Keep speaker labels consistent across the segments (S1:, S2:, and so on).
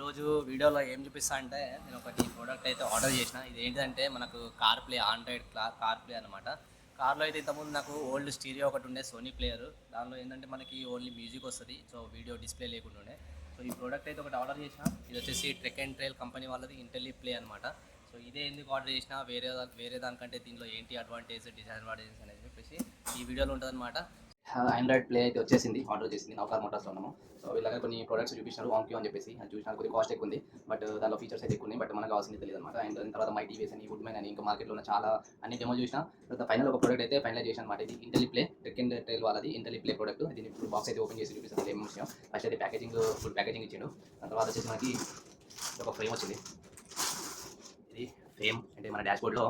S1: ఈరోజు వీడియోలో ఏం చూపిస్తా అంటే నేను ఒకటి ప్రోడక్ట్ అయితే ఆర్డర్ చేసిన. ఇది ఏంటంటే మనకు car play, Android car play అనమాట. కార్లో అయితే ఇంతకుముందు నాకు ఓల్డ్ స్టీరియో ఒకటి ఉండే, సోనీ ప్లేయర్. దానిలో ఏంటంటే మనకి ఓన్లీ మ్యూజిక్ వస్తుంది, సో వీడియో డిస్ప్లే లేకుండా ఉండే. సో ఈ ప్రోడక్ట్ అయితే ఒకటి ఆర్డర్ చేసిన. ఇది వచ్చేసి ట్రెక్ అండ్ ట్రైల్ కంపెనీ వాళ్ళది, ఇంటెల్లి ప్లే అనమాట. సో ఇదే ఎందుకు ఆర్డర్ చేసిన, వేరే దానికంటే దీనిలో ఏంటి అడ్వాంటేజ్, డిసడ్వాంటేజెస్ అనేది చెప్పేసి ఈ వీడియోలో ఉంటుంది అనమాట. ఆండ్రాయిడ్ ప్లే అయితే వచ్చేసింది, ఆర్డర్ చేసింది. నౌకార్ మోటార్స్లో ఉన్నాము. సో ఇలాగ కొన్ని ప్రోడక్ట్స్ చూపించారు ఆన్ క్యూ అని చెప్పేసి. అది చూసినా కొద్దిగా కాస్ట్ ఎక్కువ ఉంది, బట్ దానిలో ఫీచర్స్ అయితే ఎక్కువ ఉన్నాయి, బట్ మనకు కావాల్సింది తెలియదు అనమాట. అండ్ దాని తర్వాత మై టీవీఎస్ అని, వుడ్మెన్ అని, ఇంకా మార్కెట్లో ఉన్న చాలా అన్ని డెమో చూసిన తర్వాత ఫైనల్ ఒక ప్రోడక్ట్ అయితే ఫైనలైజ్ చేసిన అనమాట. ఇది ఇంటెల్లి ప్లే, ట్రెక్ అండ్ ట్రైల్ వాళ్ళది ఇంటెల్లి ప్లే ప్రోడక్ట్. దీన్ని ఇప్పుడు బాక్స్ అయితే ఓపెన్ చేసి చూపిస్తుంది ఏం విషయం. ఫస్ట్ అయితే ప్యాకేజింగ్, ఫుల్ ప్యాకేజింగ్ ఇచ్చిండు. దాని తర్వాత వచ్చేసి మనకి ఒక ఫ్రేమ్ వచ్చింది. ఇది ఫ్రేమ్ అంటే మన డాష్ బోర్డ్లో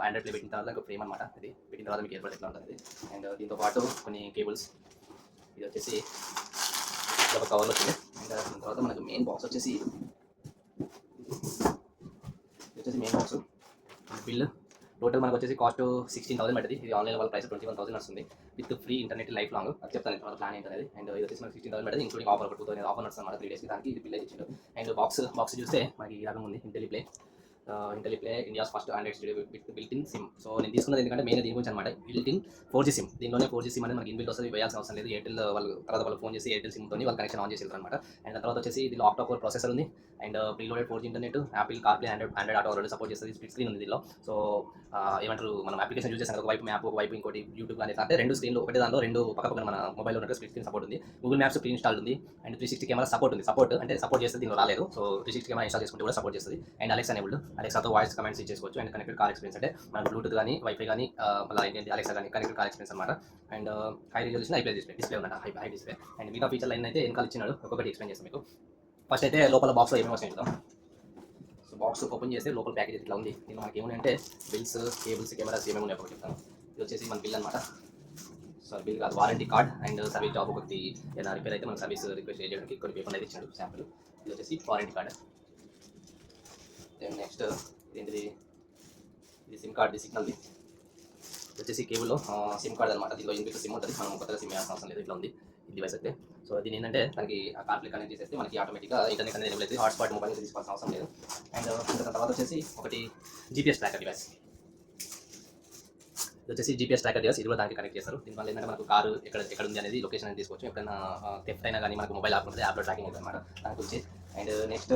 S1: ఆండ్రాయిడ్ ప్లే పెట్టిన తర్వాత ఒక ఫ్రేమ్ అనమాట. ఇది పెట్టిన తర్వాత మీకు ఏర్పడి ఎట్లా ఉంటుంది. అండ్ దీంతో పాటు కొన్ని కేబుల్స్. ఇది వచ్చేసి ఒక కవర్లో వచ్చింది. అండ్ దాని తర్వాత మనకు మెయిన్ బాక్స్ వచ్చేసి మెయిన్ బాక్స్. బిల్ టోటల్ మనకు వచ్చేసి కాస్ట్ 16,000 పడుతుంది. ఇది ఆన్లైన్ వాళ్ళ ప్రైస్ 21,000 వస్తుంది, with free internet life long. అది చెప్తాను వాళ్ళ ప్లాన్ ఏంటనేది. అండ్ ఇది వచ్చేసి మనకి 16,000 పడుతుంది, ఇంక్లూడింగ్ ఆఫర్ ఒక 2,000 ఆఫర్ నడుస్తుంది అన్నమాట 3 డేస్కి. దానికి ఇది బిల్ అయితే ఇచ్చిండు. అండ్ బాక్స్ చూస్తే మనకి ఈ రకంగా ఉంది. Intelli play India's first Android studio with built in SIM. So నేను తీసుకున్నది ఎందుకంటే మెయిన్ దీని గురించి అనమాట. Built in 4G SIM. దీనిలోనే 4G సిమ్ అనేది మనకి ఇన్బిల్ట్ వస్తుంది, వేయాల్సిన అవసరం లేదు. ఎయిర్టెల్ వాళ్ళు ఫోన్ చేసి ఎయిర్టెల్ సిమ్తో వాళ్ళు కనెక్షన్ ఆన్ చేసి వెళ్తారు అనమాట. అండ్ తర్వాత వచ్చేసి దీనిలో ఆక్టా కోర్ ప్రాసెసర్ ఉంది. And preloaded 4G internet, Apple CarPlay, Android auto రెండు సపోర్ట్ చేస్తుంది. స్ప్లిట్ స్క్రీన్ ఉంది దీనిలో. సో ఏమంటారు, మనం అప్లికేషన్ యూజ్ చేస్తాం, ఒక వైపు మ్యాప్, ఒక వైపు ఇంకోటి యూట్యూబ్ కానీ అంటే రెండు స్క్రీన్లు ఒకటి దానిలో రెండు పక్కన మన మొబైల్లో ఉన్నట్టు స్ప్లిట్ స్క్రీన్ సపోర్ట్ ఉంది. గూగుల్ మ్యాప్స్ ప్రీ ఇన్స్టాల్ ఉంది. అండ్ 360 కెమెరా సపోర్ట్ ఉంది. సపోర్ట్ చేస్తే దీనిలో రాలేదు. సో 360 కెమెరా ఇన్స్టాల్ చేసుకుంటే కూడా సపోర్ట్ చేస్తుంది. అండ్ అలెక్సా ఎనేబుల్డ్, అలెక్సాతో వాయిస్ కమాండ్స్ ఇచ్చేసుకోవచ్చు. అండ్ కనెక్టెడ్ కార్ ఎక్స్పీరియన్స్ అంటే మనకు బ్లూటూత్ కానీ, వైఫై కానీ, మళ్ళీ ఏంటి అలెక్సా కానీ కనెక్టెడ్ కార్ ఎక్స్పీరియన్స్ అనమాట. And high resolution IP display ఉందట, హై డిస్ప్లే. అండ్ మిగతా ఫీచర్ లైన్ అయితే వెనకాల ఇచ్చినాడు, ఒక్కొక్కటి ఎక్స్ప్లెయిన్ చేస్తాం మీకు. ఫస్ట్ అయితే లోపల బాక్స్లో ఏమేమి వస్తాయి చూద్దాం. సో బాక్స్ ఓపెన్ చేస్తే లోపల ప్యాకేజ్ ఇట్లా ఉంది. దీనిలో మనకి ఏమున్నాయంటే బిల్స్, కేబుల్స్, కెమెరాస్ ఏమేమి ఉన్నాయి ఒకటి చెప్తాను. ఇది వచ్చేసి మన బిల్ అనమాట. సో బిల్ కాదు, warranty card and service job ఒకటి ఏదైనా రిపేర్ అయితే మనం సర్వీస్ రిక్వెస్ట్ చేయడానికి కొన్ని పేపర్లు అయితే ఇచ్చాడు శాంపుల్. ఇది వచ్చేసి వారంటీ కార్డ్. దెన్ నెక్స్ట్ ఏంటిది, ఇది సిమ్ కార్డ్, సిగ్నల్ది. ఇది వచ్చేసి కేబుల్లో సిమ్ కార్డ్ అనమాట. దీనిలో ఇన్బిల్ట్ సిమ్ ఉంటుంది, మనం కొత్తగా సిమ్ వేయాల్సిన అవసరం లేదు. ఇట్లా ఉంది ఈ డివైస్ అయితే. సో దీని ఏంటంటే మనకి ఆ కార్ప్లే కనెక్ట్ చేసేస్తే మనకి ఆటోమేటిక్గా ఇంటర్నెట్ అనేది ఎనేబుల్ అవుతుంది. హాట్స్పాట్ మొబైల్ నుంచి తీసుకోవాల్సిన అవసరం లేదు. అండ్ దాని తర్వాత వచ్చేసి ఒకటి జీపీఎస్ ట్రాకర్ డివైస్. ఇది వచ్చేసి జీపీఎస్ ట్రాకర్ డివైస్. ఇది కూడా దానికి కనెక్ట్ చేస్తారు. దీనివల్ల ఏంటంటే మనకు కారు ఎక్కడ ఉంది అనేది లొకేషన్ అనేది తీసుకోవచ్చు. ఎప్పుడైనా థెఫ్ట్ అయినా కానీ మనకు మొబైల్ యాప్ ఉంటుంది, యాప్లో ట్రాకింగ్ అవుతుంది అనమాట దాని గురించి. అండ్ నెక్స్ట్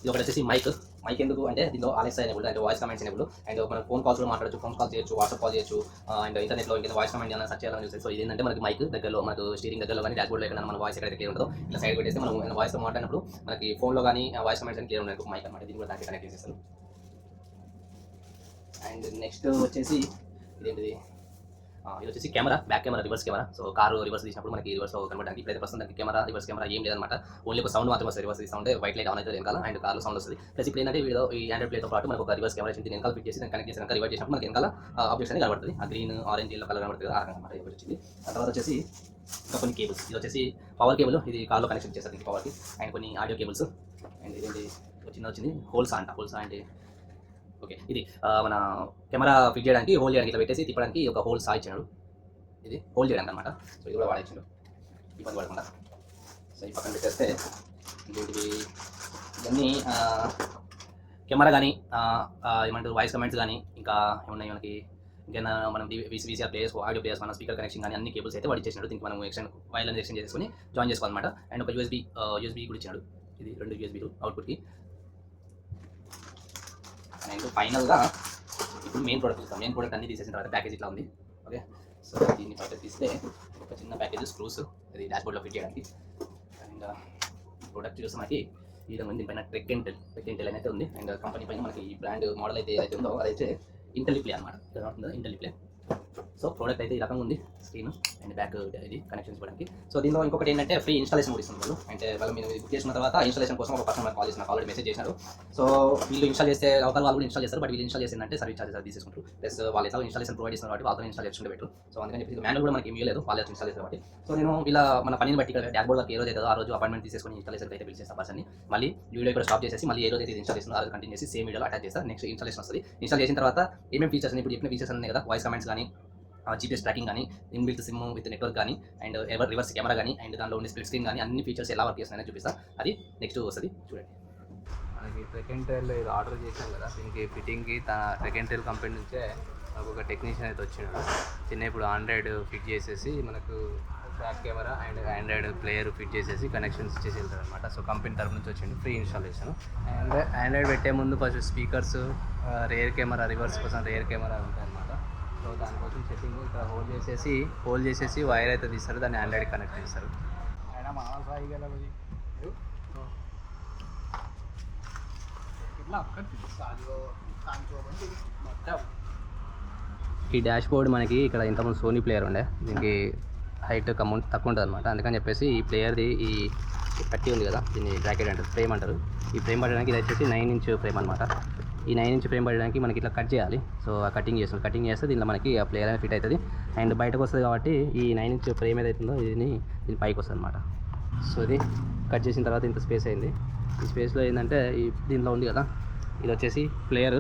S1: ఇది ఒకటి వచ్చేసి మైక్ ఎందుకు అంటే దీనిలో అలెక్సా ఎనేబుల్, అంటే వాయిస్ కమాండ్స్ ఎనేబుల్. అండ్ మనం ఫోన్ కాల్స్ కూడా మాట్లాడచ్చు, ఫోన్ కాల్ చేయొచ్చు, వాట్సాప్ కాల్ చేయొచ్చు. అండ్ ఇంటర్నెట్లో ఇంకా వాయిస్ కమాండ్ ఏమైనా సెర్చ్ చేయాలని చూస్తే, సో ఇది ఏంటంటే మనకి మైక్ దగ్గరలో, మనకు స్టీరింగ్ దగ్గరలో కానీ డాష్ బోర్డ్లో ఎక్కడ మన వాయిస్ ఎక్కడైతే క్లియర్ ఉంటుందో ఇలా సైడ్ పెట్టేస్తే మనం వాయిస్తో మాట్లాడినప్పుడు మనకి ఫోన్లో కానీ వాయిస్ కమాండ్స్ అని క్లియర్ ఉన్నాయి మైక్ అనమాట. దీన్ని కూడా దానికి కనెక్ట్ చేసేస్తాను. అండ్ నెక్స్ట్ వచ్చేసి ఇదేంటిది, ఇది వచ్చేసి camera, back camera, reverse camera. So car reverse తీసినప్పుడు మనకి రివర్స్లో కనబడడానికి ఇప్పుడైతే ప్రస్తుతం దానికి కెమెరా, రివర్స్ కెమెరా ఏం లేదన్నమాట. ఓన్లీ ఒక సౌండ్ మాత్రం వస్తుంది. Reverse sound white light on అవుతుంది వెనకాల, అండ్ కార్లో సౌండ్ వస్తుంది. ప్లస్ ఇప్పుడు ఏంటంటే ఈ ఆండ్రాయిడ్ ప్లేతో పాటు మనకు ఒక రివర్స్ కెమెరా వచ్చింది, వెనకాల ఫిట్ చేసి దాన్ని కనెక్ట్ చేసి రివర్స్ చేసినప్పుడు మనకి వెనకాల ఆబ్జెక్ట్స్ అనేది కనబడుతుంది. ఆ గ్రీన్, ఆరెంజ్, ఎల్లో కలర్ కనబడుతుంది, ఆ రకంగా అన్నమాట ఇది వచ్చింది. ఆ తర్వాత వచ్చేసి ఇంకా కొన్ని కేబుల్స్. ఇది వచ్చేసి పవర్ కేబుల్, ఇది కార్లో కనెక్షన్ చేస్తారు దీనికి పవర్కి. అండ్ కొన్ని ఆడియో కేబుల్స్. అండ్ ఇదేంటి వచ్చింది హోల్సా అంటే ఓకే, ఇది మన కెమెరా ఫిట్ చేయడానికి, హోల్డ్ చేయడానికి ఇట్లా పెట్టేసి తిప్పడానికి ఒక హోల్ సా ఇచ్చినాడు. ఇది హోల్డ్ చేయడానికి అనమాట. సో ఇది కూడా వాడేసిండు ఇబ్బంది పడకుండా. సో ఈ పక్కన పెట్టేస్తే ఇంటివి ఇవన్నీ కెమెరా కానీ ఏమంటారు వాయిస్ కమెంట్స్ కానీ ఇంకా ఏమున్నాయి మనకి, ఇంకైనా మనం వీసీఆర్ ప్లేయర్స్, ఆడియో ప్లేయర్స్, మన స్పీకర్ కనెక్షన్ కానీ అన్ని కేబుల్స్ అయితే వాడు ఇచ్చేసినాడు. దీనికి మనం వైర్లను ఎక్స్టెండ్ చేసుకొని జాయిన్ చేసుకోవాలన్నమాట. అండ్ ఒక యూఎస్బీ కూడా ఇచ్చినాడు. ఇది 2 యూఎస్బీలు అవుట్పుట్కి. అండ్ ఫైనల్గా ఇప్పుడు మెయిన్ ప్రోడక్ట్ చూస్తాం. మెయిన్ ప్రోడక్ట్ అన్ని తీసేసిన తర్వాత ప్యాకేజ్ ఇట్లా ఉంది. ఓకే, సో దీన్ని పక్కన తీస్తే ఒక చిన్న ప్యాకేజ్ స్క్రూస్, అది డాష్ బోర్డ్లో ఫిట్ చేయడానికి. అండ్ ప్రోడక్ట్ చూస్తే మనకి ఈ విధంగా ఉంది. దీనిపైన ట్రెక్ అండ్ టెల్ అయితే ఉంది. అండ్ కంపెనీ పైన మనకి ఈ బ్రాండ్ మోడల్ అయితే ఏదైతే ఉందో అదైతే ఇంటెల్లి ప్లే అనమాట. ఇంటెల్లి ప్లే. సో ప్రోడక్ట్ అయితే ఈ రకంగా ఉంది, స్క్రీన్ అండ్ బ్యాక్ ఇది కనెక్షన్స్ ఇవ్వడానికి. సో దీనిలో ఇంకొకటి ఏంటంటే ఫ్రీ ఇన్స్టాలేషన్ కూడా ఇస్తున్నారు. అంటే వాళ్ళు మీరు బుక్ చేసిన తర్వాత ఇన్స్టాలేషన్ కోసం ఒక పర్సన్ కాల్ చేసిన, ఆల్రెడీ మెసేజ్ చేశారు. సో వీళ్ళు ఇన్స్టాల్ చేస్తే అవతల వాళ్ళు కూడా ఇన్స్టాల్ చేస్తారు, బట్ వీళ్ళు ఇన్స్టాల్ చేసిందంటే సర్వీస్ చార్జెస్ అది తీసుకుంటారు. ప్లస్ వాళ్ళు ఎట్లా ఇన్స్టాలేషన్ ప్రొవైడ్ చేస్తున్నారు కాబట్టి వాళ్ళతో ఇన్స్టాల్ చేసుకుంటే బెటర్. సో అందుకని చెప్పి మ్యానువల్ కూడా మనకి ఇవ్వలేదు, వాళ్ళు ఇన్స్టాల్ చేస్తారు కాబట్టి. సో నేను వీళ్ళ మన పనిని బట్టి ఇక్కడ డాష్ బోర్డ్కి ఏ రోజు అవుతుందో ఆ రోజు అపాయింట్మెంట్ తీసుకొని ఇన్స్టాలేషన్ అయితే పిలిచేస్తాను పర్సన్ని. మళ్ళీ వీడియో ఇక్కడ స్టాప్ చేసేసి మళ్ళీ ఏ రోజు అయితే ఇన్స్టాల్ చేస్తుందో అది కంటిన్యూ చేసి సేమ్ వీడియోలో అటాచ్ చేస్తారు. నెక్స్ట్ ఇన్స్టాలేషన్ వస్తుంది. ఇన్స్టాల్ చేసిన తర్వాత ఏమేమి ఫీచర్స్ ఇప్పుడు చెప్పిన ఫీచర్స్ ఉన్నాయి కదా, వాయిస్ కమెంట్స్ కానీ, జీపీఎస్ ట్రాకింగ్ కానీ, ఇన్బిల్ట్ సిమ్ విత్ నెట్వర్క్ కానీ, అండ్ రివర్స్ కెమెరా కానీ, అండ్ దానిలో ఉండే స్ప్లిట్ స్క్రీన్ కానీ అన్ని ఫీచర్స్ ఎలా వర్క్ చేస్తున్నాయని చూపిస్తాను. అది నెక్స్ట్ వస్తుంది చూడండి. మనకి ట్రెక్ అండ్ ట్రైల్ ఇది ఆర్డర్ చేసాం కదా, దీనికి ఫిట్టింగ్కి ట్రెక్ అండ్ ట్రైల్ కంపెనీ నుంచే నాకు ఒక టెక్నీషియన్ అయితే వచ్చినాడు. చిన్న ఇప్పుడు ఆండ్రాయిడ్ ఫిట్ చేసేసి మనకు back camera and Android player fit చేసేసి కనెక్షన్స్ ఇచ్చేసి వెళ్తారు అనమాట. సో కంపెనీ తరఫు నుంచి వచ్చింది ఫ్రీ ఇన్స్టాలేషన్. అండ్ ఆండ్రాయిడ్ పెట్టే ముందు first speakers, rear camera, reverse కోసం రేర్ కెమెరా ఉంటాయి అనమాట. సో దానికోసం సెట్టింగ్ ఇక్కడ హోల్డ్ చేసేసి వైర్ అయితే తీస్తారు, దాన్ని ఆండ్రాయిడ్ కనెక్ట్ చేస్తారు. ఈ డాష్ బోర్డ్ మనకి ఇక్కడ ఇంతకుముందు సోనీ ప్లేయర్ ఉండే, దీనికి హైట్ తక్కువ ఉంటుంది అనమాట. అందుకని చెప్పేసి ఈ ప్లేయర్ది ఈ కట్టి ఉంది కదా, దీన్ని బ్రాకెట్ అంటారు, ఫ్రేమ్ అంటారు. ఈ ఫ్రేమ్ పడడానికి ఇది వచ్చేసి 9-inch ఫ్రేమ్ అనమాట. ఈ 9-inch ఫ్రేమ్ పడడానికి మనకి ఇట్లా కట్ చేయాలి. సో ఆ కటింగ్ చేస్తే దీనిలో మనకి ఆ ప్లేయర్ అనేది ఫిట్ అవుతుంది అండ్ బయటకు వస్తుంది. కాబట్టి ఈ 9-inch ఫ్రేమ్ ఏదైతుందో దీని పైకి వస్తుంది అనమాట. సో ఇది కట్ చేసిన తర్వాత ఇంత స్పేస్ అయింది. ఈ స్పేస్లో ఏంటంటే దీనిలో ఉంది కదా, ఇది వచ్చేసి ప్లేయర్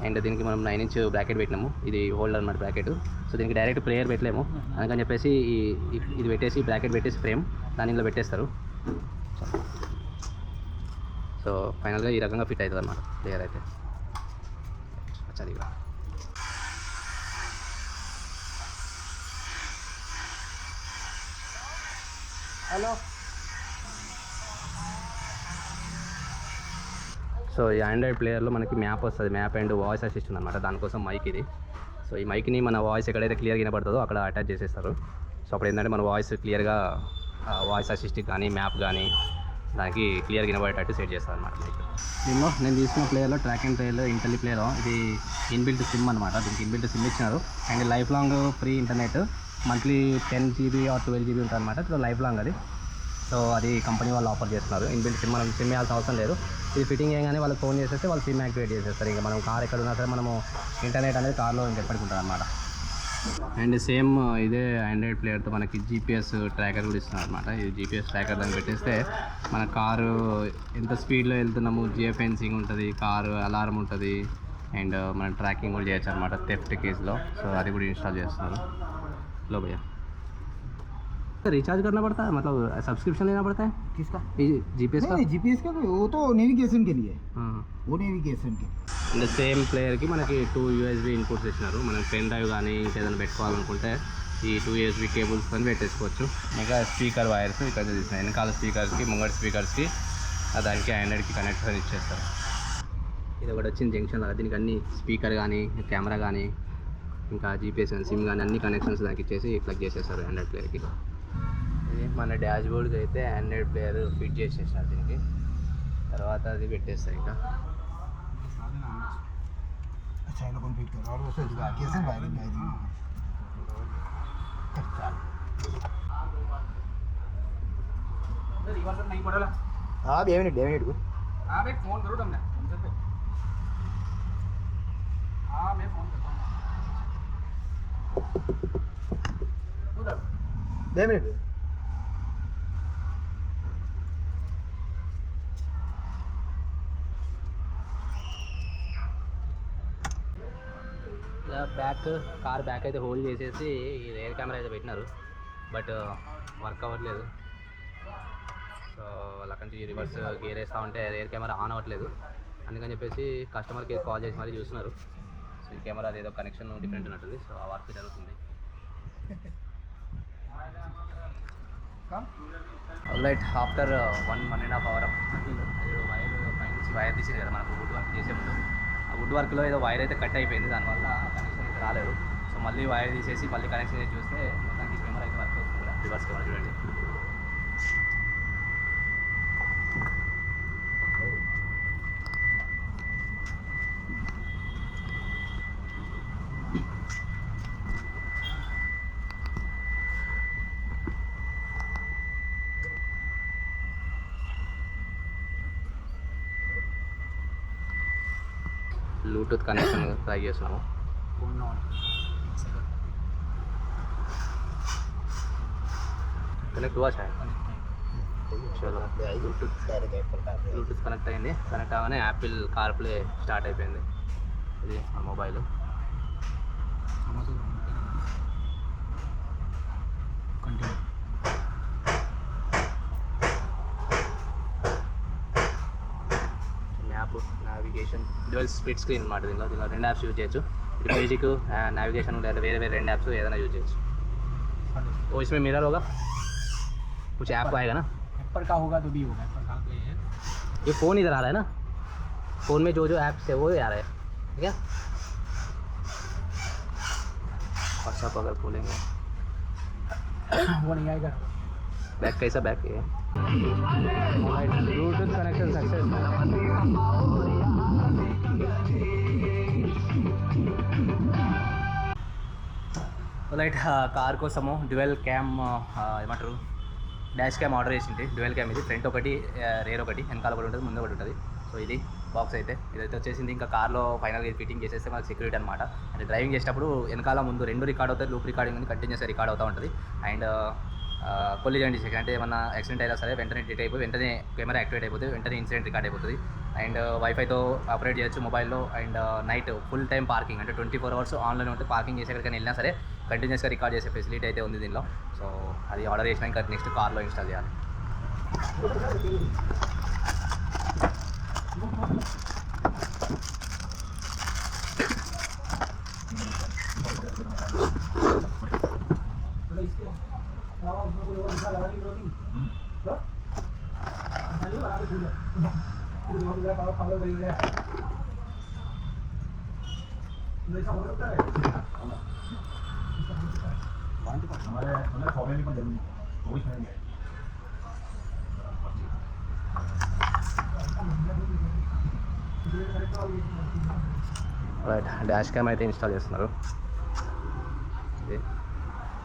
S1: అండ్ దీనికి మనం 9-inch బ్రాకెట్ పెట్టినాము. ఇది హోల్డర్ అన్నమాట బ్రాకెట్. సో దీనికి డైరెక్ట్ ప్లేయర్ పెట్టలేము, అందుకని చెప్పేసి ఇది పెట్టేసి బ్రాకెట్ పెట్టేసి ఫ్రేమ్ దానిలో పెట్టేస్తారు. సో ఫైనల్గా ఈ రకంగా ఫిట్ అవుతుంది అన్నమాట ప్లేయర్ అయితే. చదివా హలో. సో ఈ ఆండ్రాయిడ్ ప్లేయర్లో మనకి మ్యాప్ వస్తుంది, మ్యాప్ అండ్ వాయిస్ అసిస్టెంట్ అనమాట. దానికోసం మైక్ ఇది. సో ఈ మైక్ని మన వాయిస్ ఎక్కడైతే క్లియర్గా వినపడుతుందో అక్కడ అటాచ్ చేసేస్తారు. సో అప్పుడు ఏంటంటే మన వాయిస్ క్లియర్గా వాయిస్ అసిస్టెంట్ కానీ మ్యాప్ కానీ దానికి క్లియర్గా వినబడేటట్టు సెట్ చేస్తారు అనమాట మైక్. దీనిలో నేను తీసుకున్న ప్లేయర్లో track and trail Intel player, ఇది ఇన్బిల్ట్ సిమ్ అనమాట. దీనికి ఇన్బిల్ట్ సిమ్ ఇచ్చినారు and life long free internet, monthly 10 GB or 12 GB ఉంటుంది అనమాట. సో లైఫ్ లాంగ్ అది. సో అది కంపెనీ వాళ్ళు ఆఫర్ చేస్తున్నారు. ఇన్బిల్ట్ సిమ్ మనం సిమ్ వేయాల్సిన అవసరం లేదు. ఇది ఫిట్టింగ్ చేయగానే వాళ్ళకి ఫోన్ చేసేస్తే వాళ్ళు సిమ్ యాక్టివేట్ చేసేస్తారు. ఇంకా మనం కార్ ఎక్కడ ఉన్నా సరే మనము ఇంటర్నెట్ అనేది కార్లో ఇంకెప్పటికి ఉంటుంది అనమాట. అండ్ సేమ్ ఇదే ఆండ్రాయిడ్ ప్లేయర్తో మనకి GPS ట్రాకర్ కూడా ఇస్తున్నారు అనమాట. ఇది GPS ట్రాకర్ దాన్ని పెట్టేస్తే మన కారు ఎంత స్పీడ్లో వెళ్తున్నాము, జియో ఫెన్సింగ్ ఉంటుంది, కారు అలారం ఉంటుంది అండ్ మనం ట్రాకింగ్ కూడా చేయొచ్చు అనమాట థెఫ్ట్ కేసులో. సో అది కూడా ఇన్స్టాల్ చేస్తున్నారు. लो भैया रिचार्ज करना पड़ता है, मतलब सब्सक्रिप्शन लेना पड़ता है किसका? जीपीएस का?
S2: जीपीएस का वो तो नेविगेशन के लिए। वो नेविगेशन के
S1: అండ్ సేమ్ ప్లేయర్కి మనకి 2 USB ఇన్పుట్స్ ఇచ్చినారు. మనం పెన్ డ్రైవ్ కానీ ఇంకేదైనా పెట్టుకోవాలనుకుంటే ఈ 2 USB కేబుల్స్ కొని పెట్టేసుకోవచ్చు. ఇంకా స్పీకర్ వైర్స్ ఇక్కడ తీసినాయి, వెనకాల స్పీకర్స్కి ముంగడి స్పీకర్స్కి దానికి ఆండ్రాయిడ్కి కనెక్షన్ ఇచ్చేస్తారు. ఇది ఒకటి వచ్చింది జంక్షన్ లాగా, దీనికి అన్ని స్పీకర్ కానీ కెమెరా కానీ ఇంకా జీపీఎస్ కానీ సిమ్ కానీ అన్ని కనెక్షన్స్ దానికి ఇచ్చేసి ప్లగ్ చేసేస్తారు ఆండ్రాయిడ్ ప్లేయర్కి. ఇది మన డాష్ బోర్డ్కి అయితే ఆండ్రాయిడ్ ప్లేయర్ ఫిట్ చేసేసారు దీనికి. తర్వాత అది పెట్టేస్తారు ఇంకా
S2: फोन करो तुमने मैं फोन करता हूँ 2 मिनट
S1: కార్ బ్యాక్ అయితే హోల్డ్ చేసేసి ఈ రేర్ కెమెరా అయితే పెట్టినారు, బట్ వర్క్ అవ్వట్లేదు. సో వాళ్ళకంటే ఈ రివర్స్ గేర్ వేస్తూ ఉంటే రేర్ కెమెరా ఆన్ అవ్వట్లేదు. అందుకని చెప్పేసి కస్టమర్కి కాల్ చేసి మరీ చూస్తున్నారు. సో ఈ కెమెరా ఏదో కనెక్షన్ డిఫరెంట్ ఉన్నట్టుంది. సో ఆ వర్క్ జరుగుతుంది. రైట్ ఆఫ్టర్ 1.5 hour వైర్ తీసింది కదా మనకు వుడ్ వర్క్ చేసే ముందు. ఆ వుడ్ వర్క్లో ఏదో వైర్ అయితే కట్ అయిపోయింది, దానివల్ల కనెక్షన్ అయితే రాలేదు. సో మళ్ళీ వైర్ తీసేసి మళ్ళీ కనెక్షన్ చేసి చూస్తే మొత్తానికి కెమెరా అయితే వర్క్ అవుతుంది కూడా. రివర్స్ కెమెరా చూడండి. ब्लूटूथ कनेक्शन ट्राई చేస్తున్నాము. कनेक्ट हुआ शायद. चलो ब्लूटूथ कनेक्ट అయింది. కనెక్ట్ అవగానే యాపిల్ కార్ ప్లే స్టార్ట్ అయిపోయింది. ఇది ఆ mobile. Map, navigation, dual split screen అనమాట. దీనిలో రెండు యాప్స్ యూజ్ చేయొచ్చు. ఇది మ్యూజిక్, నావిగేషన్, లేదా వేరే రెండు యాప్స్ ఏదైనా यूज చేయొచ్చు. तो इसमें मिरर होगा, कुछ ऐप का आएगा ना.
S2: एप्पल का होगा तो भी होगा, एप्पल का प्ले है.
S1: ये फ़ोन इधर आ रहा है ना, फ़ोन में जो ऐप्स है वो ही आ रहा है. ठीक है. व्हाट्सअप अगर खोलेंगे
S2: वो नहीं आएगा.
S1: बैक कैसा बैक है. Bluetooth connection success. Right car కోసము డ్యువెల్ క్యామ్ ఏమంటారు డాష్ క్యామ్ ఆర్డర్ చేసింది. డ్యువెల్ క్యామ్ ఇది, ఫ్రంట్ ఒకటి, రేర్ ఒకటి, వెనకాల ఒకటి ఉంటుంది, ముందు ఒకటి ఉంటుంది. సో ఇది బాక్స్ అయితే ఇదైతే వచ్చేసింది. ఇంకా కార్లో ఫైనల్గా ఇది ఫిట్టింగ్ చేసేస్తే మనకు సెక్యూరిటీ అనమాట. అంటే డ్రైవింగ్ చేసేటప్పుడు వెనకాల ముందు రెండు రికార్డ్ అవుతుంది, లూప్ రికార్డింగ్ అని కంటిన్యూస్గా రికార్డ్ అవుతూ ఉంటుంది. అండ్ కొలిజన్ డిటెక్షన్ అంటే ఏమన్నా యాక్సిడెంట్ అయినా సరే వెంటనే డిటెక్ట్ అయిపోయి వెంటనే కెమెరా యాక్టివేట్ అయిపోతుంది, వెంటనే ఇన్సిడెంట్ రికార్డ్ అయిపోతుంది. అండ్ వైఫైతో ఆపరేట్ చేయొచ్చు మొబైల్లో. And night full time parking అంటే 24 hours ఆన్లైన్ ఉంటే పార్కింగ్ చేసి ఎక్కడికైనా వెళ్ళినా సరే కంటిన్యూస్గా రికార్డ్ చేసే ఫెసిలిటీ అయితే ఉంది దీనిలో. సో అది ఆర్డర్ చేసినా ఇంకా నెక్స్ట్ కార్లో ఇన్స్టాల్ చేయాలి. రైట్, డాష్ క్యామ్ అయితే ఇన్స్టాల్ చేస్తున్నారు.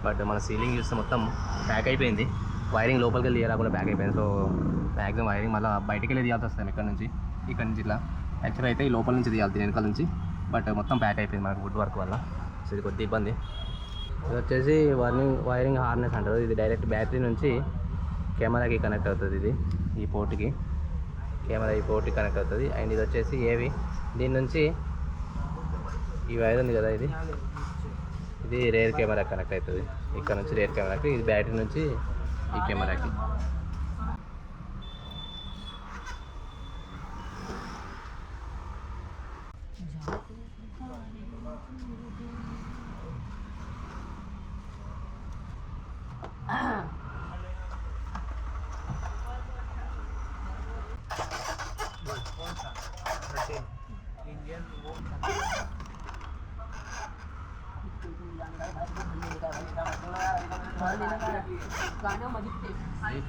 S1: బట్ మన సీలింగ్ చూస్తే మొత్తం ప్యాక్ అయిపోయింది. వైరింగ్ లోపలికి వెళ్ళి రాకుండా ప్యాక్ అయిపోయింది. సో మ్యాక్సిమం వైరింగ్ మళ్ళీ బయటికి వెళ్ళి తీయాల్సి వస్తుంది. ఇక్కడ నుంచి ఇట్లా యాక్చువల్గా అయితే ఈ లోపల నుంచి తీయాలి, వెనకాల నుంచి. బట్ మొత్తం ప్యాక్ అయిపోయింది మనకు వుడ్ వర్క్ వల్ల. సో ఇది కొద్ది ఇబ్బంది. ఇది వచ్చేసి వైరింగ్ హార్నెస్ అంటారు. ఇది డైరెక్ట్ బ్యాటరీ నుంచి కెమెరాకి కనెక్ట్ అవుతుంది. ఇది ఈ పోర్ట్కి, కెమెరా ఈ పోర్ట్కి కనెక్ట్ అవుతుంది. అండ్ ఇది వచ్చేసి ఏవి దీని నుంచి ఈ వైర్ ఉంది కదా, ఇది రేర్ కెమెరా కనెక్ట్ అవుతుంది. ఇక్కడ నుంచి రేర్ కెమెరాకి, ఇది బ్యాటరీ నుంచి ఈ కెమెరాకి.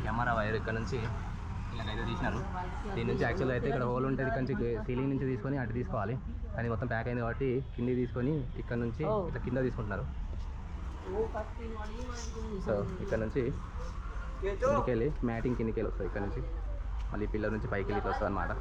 S1: కెమెరా వైర్ ఇక్కడ నుంచి ఇలాగైతే తీసినారు. దీని నుంచి యాక్చువల్గా అయితే ఇక్కడ హోల్ ఉంటుంది, ఇక్కడ నుంచి సీలింగ్ నుంచి తీసుకొని అటు తీసుకోవాలి. కానీ మొత్తం ప్యాక్ అయింది కాబట్టి కింద తీసుకొని ఇక్కడ నుంచి ఇట్లా కింద తీసుకుంటున్నారు. సో ఇక్కడ నుంచి కిందికి వెళ్ళి మ్యాటింగ్ కిందికి వెళ్ళి వస్తుంది. ఇక్కడ నుంచి మళ్ళీ పిల్లర్ నుంచి పైకి వెళ్ళి వస్తుంది అనమాట.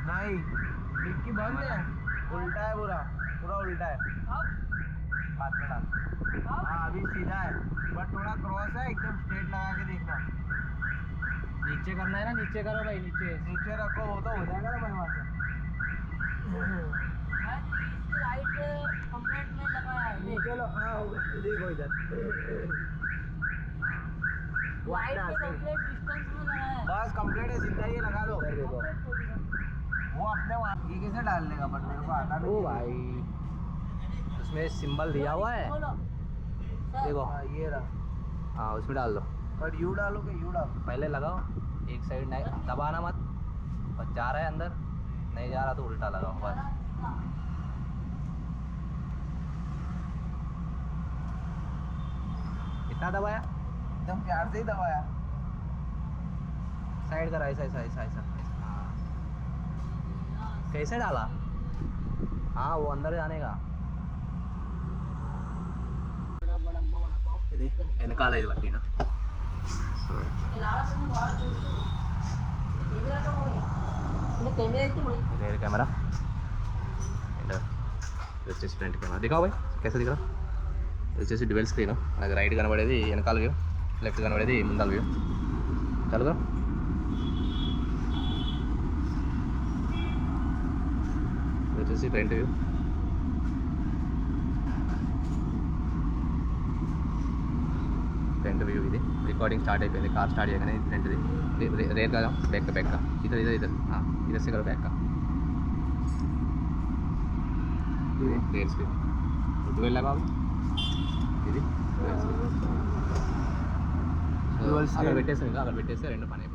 S2: नहीं, डिक्की बंद है, उल्टा है, पूरा उल्टा है. हाथ में डाल. हाँ अभी सीधा है, बट थोड़ा क्रॉस है. एकदम स्ट्रेट लगा के देखना. नीचे करना है ना, नीचे करो भाई, नीचे रखो, वो तो हो जाएगा ना भाई वहाँ से.
S3: राइट कंप्लीट में लगाया है.
S2: चलो हाँ देखो इधर
S3: वाइट के कंप्लीट डिस्टेंस में लगाया है.
S2: बस कंप्लीट है, सीधा ये लगा दो. देखो वो अपने वहाँ ये कैसे डाल लेगा, बट मेरे को आता नहीं.
S1: ओ भाई उसमें सिंबल दिया हुआ है, देखो.
S2: हाँ ये रहा.
S1: हाँ उसमें डाल दो.
S2: बट यू डालोगे, यू डालो.
S1: पहले लगाओ एक साइड, नहीं दबाना मत. बस जा रहा है अंदर, नहीं जा रहा तो उल्टा लगाओ बस. कितना दबाया?
S2: एकदम प्यार से ही दबाया.
S1: साइड करा, ऐसा ऐसा ऐसा ऐसा. कैसे डाला? हाँ वो अंदर जाने का. ఇది వెనకాల ఇది పట్టిన rare camera and front camera. दिखाओ भाई कैसे दिख रहा. ఇది వచ్చేసి డ్యువెల్ స్క్రీన్, నాకు రైట్ కనబడేది వెనకాల వ్యూ, లెఫ్ట్ కనబడేది ముందల వ్యూ. చదువు ఇది వచ్చేసి ఫ్రంట్ వ్యూ. ఫ్రంట్ వ్యూ ఇది. రికార్డింగ్ స్టార్ట్ అయిపోయింది, కార్ స్టార్ట్ చేయగానే ఫ్రంట్ది. రేర్ కదా, బ్యాక్ బ్యాక్ ఇద్దరు ఇద్దరు కదా బ్యాక్. ఇది రేర్ స్క్రీన్. డ్యువెల్ బాబు ఇది డ్యువెల్ స్క్రీన్. అక్కడ పెట్టేస్తాను, ఇంకా అక్కడ పెట్టేస్తే రెండు పని అయిపోతుంది.